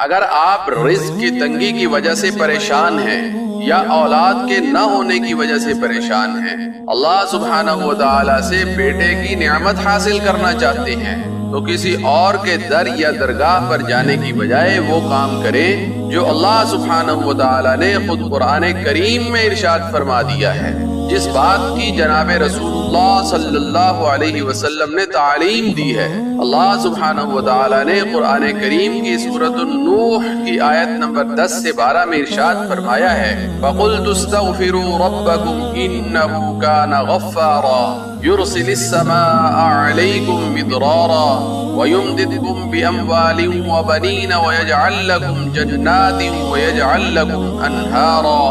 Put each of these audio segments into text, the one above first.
اگر آپ رزق کی تنگی کی وجہ سے پریشان ہیں یا اولاد کے نہ ہونے کی وجہ سے پریشان ہیں، اللہ سبحانہ و تعالیٰ سے بیٹے کی نعمت حاصل کرنا چاہتے ہیں، تو کسی اور کے در یا درگاہ پر جانے کی بجائے وہ کام کریں جو اللہ سبحانہ و تعالیٰ نے خود قرآن کریم میں ارشاد فرما دیا ہے، جس بات کی جناب رسول اللہ صلی اللہ علیہ وسلم نے تعلیم دی ہے۔ اللہ سبحانہ و تعالیٰ نے قرآن کریم کی سورۃ النوح کی آیت نمبر 10 سے 12 میں ارشاد فرمایا ہے، فَقُلْتُ اسْتَغْفِرُوا رَبَّكُمْ إِنَّهُ كَانَ غَفَّارًا يُرْسِلِ السَّمَاءَ عَلَيْكُمْ مِدْرَارًا وَيُمْدِدْكُمْ بِأَمْوَالٍ وَبَنِينَ وَيَجْعَلْ لَكُمْ جَنَّاتٍ وَيَجْعَلْ لَكُمْ أَنْهَارًا۔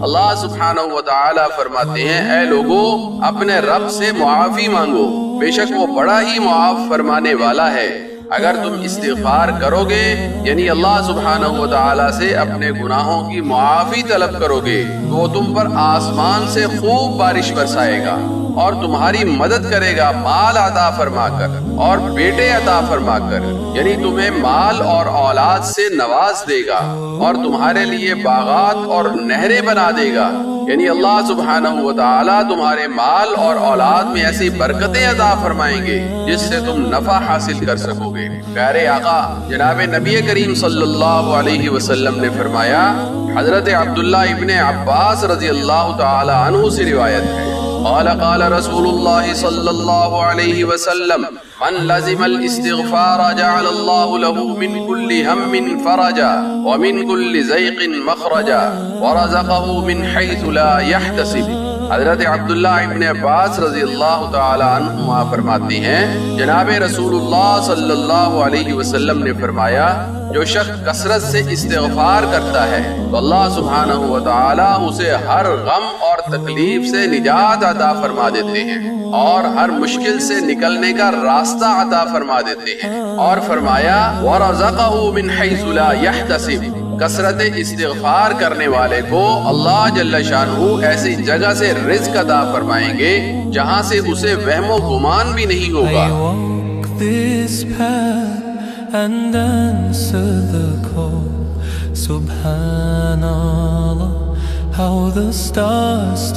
اللہ سبحانہ و تعالیٰ فرماتے ہیں، اے لوگو اپنے رب سے معافی مانگو، بے شک وہ بڑا ہی معاف فرمانے والا ہے۔ اگر تم استغفار کرو گے، یعنی اللہ سبحانہ و تعالیٰ سے اپنے گناہوں کی معافی طلب کرو گے، تو وہ تم پر آسمان سے خوب بارش برسائے گا اور تمہاری مدد کرے گا مال عطا فرما کر اور بیٹے عطا فرما کر، یعنی تمہیں مال اور اولاد سے نواز دے گا اور تمہارے لیے باغات اور نہریں بنا دے گا، یعنی اللہ سبحانہ و تعالیٰ تمہارے مال اور اولاد میں ایسی برکتیں عطا فرمائیں گے جس سے تم نفع حاصل کر سکو گے۔ پیارے آقا جناب نبی کریم صلی اللہ علیہ وسلم نے فرمایا، حضرت عبداللہ ابن عباس رضی اللہ تعالی عنہ سے روایت ہے، قال قال رسول اللہ صلی اللہ علیہ وسلم، من لزم الاستغفار جعل اللہ له من كل هم فرجا ومن كل ضيق مخرجا ورزقه من حيث لا يحتسب۔ حضرت عبداللہ ابن عباس رضی اللہ تعالی عنہما فرماتے ہیں، جناب رسول اللہ صلی اللہ علیہ وسلم نے فرمایا، جو شخص کثرت سے استغفار کرتا ہے تو اللہ سبحانہ و تعالیٰ اسے ہر غم اور تکلیف سے نجات عطا فرما دیتے ہیں اور ہر مشکل سے نکلنے کا راستہ عطا فرما دیتے ہیں، اور فرمایا وَرَزَقَهُ مِنْ حَيْثُ لَا يَحْتَسِبُ۔ کثرت استغفار کرنے والے کو اللہ جل شانہ ایسی جگہ سے رزق عطا فرمائیں گے جہاں سے اسے وہم و گمان بھی نہیں ہوگا۔ And answer the call. Subhanallah, how the stars